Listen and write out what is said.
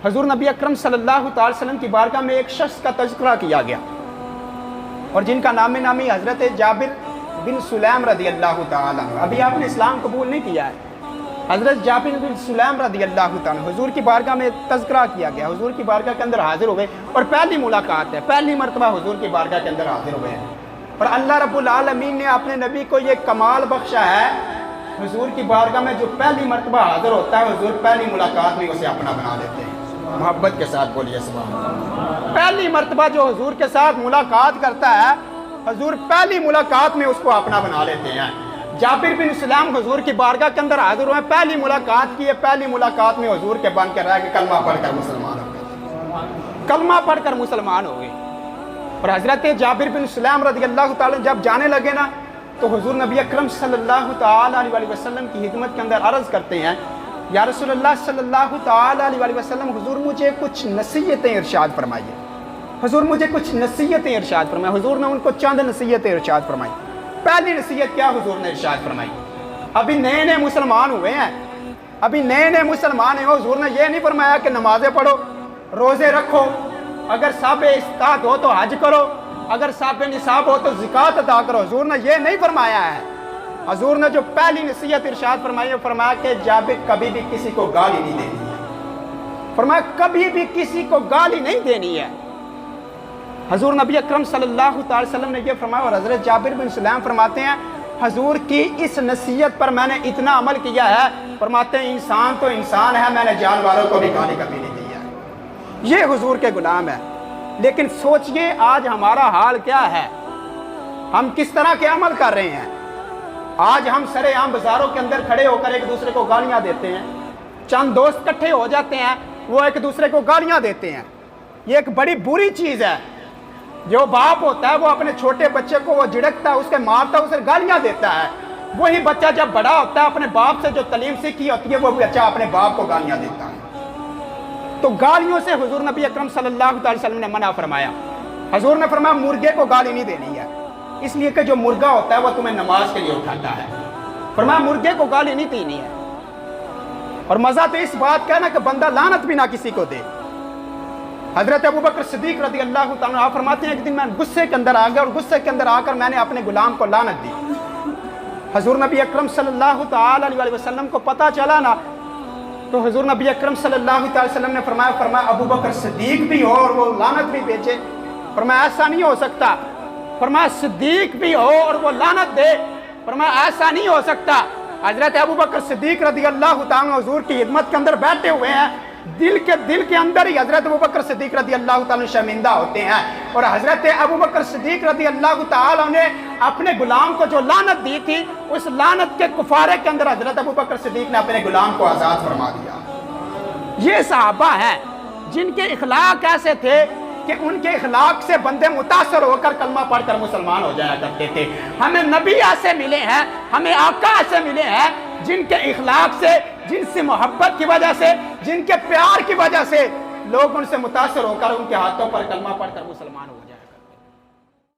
حضور نبی اکرم صلی اللہ تعالی وسلم کی بارگاہ میں ایک شخص کا تذکرہ کیا گیا اور جن کا نام نامی حضرت جابر بن سلیم رضی اللہ تعالیٰ عنہ. ابھی آپ نے اسلام قبول نہیں کیا ہے. حضرت جابر بن سلیم رضی اللہ تعالیٰ عنہ حضور کی بارگاہ میں تذکرہ کیا گیا. حضور کی بارگاہ کے اندر حاضر ہوئے اور پہلی ملاقات ہے, پہلی مرتبہ حضور کی بارگاہ کے اندر حاضر ہوئے ہیں اور اللہ رب العالمین نے اپنے نبی کو یہ کمال بخشا ہے. حضور کی بارگاہ میں جو پہلی مرتبہ حاضر ہوتا ہے حضور پہلی ملاقات میں اسے اپنا بنا لیتے ہیں. محبت کے ساتھ بولیے سبحان اللہ. پہلی مرتبہ جو حضور کے ساتھ ملاقات کرتا ہے حضور پہلی ملاقات میں اس کو اپنا بنا لیتے ہیں. جابر بن سلیم حضور کی بارگاہ کے اندر حاضر ہوئے, پہلی ملاقات کی ہے, پہلی ملاقات میں حضور کے بن کے رہ کے کلمہ پڑھ کر مسلمان ہو گئے, کلمہ پڑھ کر مسلمان ہو گئے. اور حضرت جابر بن سلیم رضی اللہ تعالیٰ جب جانے لگے نا تو حضور نبی اکرم صلی اللہ تعالیٰ علیہ وسلم کی خدمت کے اندر عرض کرتے ہیں, یا رسول اللہ صلی اللہ تعالیٰ علیہ وسلم حضور مجھے کچھ نصیحتیں ارشاد فرمائیے, حضور مجھے کچھ نصیحتیں ارشاد فرمائیں. حضور نے ان کو چند نصیحتیں ارشاد فرمائی. پہلی نصیحت کیا حضور نے ارشاد فرمائی؟ ابھی نئے نئے مسلمان ہوئے ہیں, ابھی نئے نئے مسلمان ہیں, حضور نے یہ نہیں فرمایا کہ نمازیں پڑھو, روزے رکھو, اگر صاحب استطاعت ہو تو حج کرو, اگر صاحب نصاب ہو تو زکوٰۃ ادا کرو. حضور نے یہ نہیں فرمایا ہے. حضور نے جو پہلی نصیحت ارشاد فرمائی ہے فرمایا کہ جابر کبھی بھی کسی کو گالی نہیں دینی ہے. فرمایا کبھی بھی کسی کو گالی نہیں دینی ہے. حضور نبی اکرم صلی اللہ تعالی وسلم نے یہ فرمایا اور حضرت جابر بن سلیم فرماتے ہیں حضور کی اس نصیحت پر میں نے اتنا عمل کیا ہے, فرماتے ہیں انسان تو انسان ہے, میں نے جانوروں کو بھی گالی کبھی نہیں دی ہے. یہ حضور کے غلام ہے. لیکن سوچئے آج ہمارا حال کیا ہے, ہم کس طرح کے عمل کر رہے ہیں. آج ہم سرے عام بازاروں کے اندر کھڑے ہو کر ایک دوسرے کو گالیاں دیتے ہیں, چند دوست اکٹھے ہو جاتے ہیں وہ ایک دوسرے کو گالیاں دیتے ہیں. یہ ایک بڑی بری چیز ہے. جو باپ ہوتا ہے وہ اپنے چھوٹے بچے کو وہ جھڑکتا ہے, اس کے مارتا ہے, اسے گالیاں دیتا ہے. وہی بچہ جب بڑا ہوتا ہے اپنے باپ سے جو تعلیم سیکھی ہوتی ہے وہ بچہ اپنے باپ کو گالیاں دیتا ہے. تو گالیوں سے حضور نبی اکرم صلی اللہ علیہ وسلم نے منع فرمایا. حضور نے فرمایا مرغے کو گالی نہیں دینی ہے, اس لیے کہ جو مرغا ہوتا ہے وہ تمہیں نماز کے لیے اٹھاتا ہے. فرمایا مرغے کو گالی نہیں دینی ہے. اور مزہ تو اس بات کا نا کہ بندہ لعنت بھی نہ کسی کو دے. حضرت ابوبکر صدیق رضی اللہ تعالیٰ عنہ فرماتے ہیں ایک دن میں غصے کے اندر آ گیا اور غصے کے اندر آ کر میں نے اپنے غلام کو لعنت دی. حضور نبی اکرم صلی اللہ تعالیٰ علیہ وسلم کو پتہ چلا نا تو حضور نبی اکرم صلی اللہ تعالیٰ وسلم نے فرمایا ابوبکر صدیق بھی ہو اور وہ لعنت بھی بھیجے. فرمایا ایسا نہیں ہو سکتا. فرمایا صدیق بھی ہو اور وہ لعنت دے. فرمایا ایسا نہیں ہو سکتا. حضرت ابوبکر صدیق رضی اللہ تعالیٰ حضور کی خدمت کے اندر بیٹھے ہوئے ہیں, دل کے اندر ہی حضرت ابوبکر صدیق رضی اللہ تعالیٰ شرمندہ ہوتے ہیں. اور حضرت ابوبکر صدیق رضی اللہ تعالیٰ نے اپنے غلام کو جو لعنت دی تھی اس لعنت کے کفارے کے اندر حضرت ابوبکر صدیق نے اپنے غلام کو آزاد فرما دیا. یہ صحابہ ہیں جن کے اخلاق ایسے تھے کہ ان کے اخلاق سے بندے متاثر ہو کر کلمہ پڑھ کر مسلمان ہو جایا کرتے تھے. ہمیں نبی ایسے ملے ہیں, ہمیں آقا ایسے ملے ہیں جن کے اخلاق سے, جن سے محبت کی وجہ سے, جن کے پیار کی وجہ سے لوگ ان سے متاثر ہو کر ان کے ہاتھوں پر کلمہ پڑھ کر مسلمان ہو.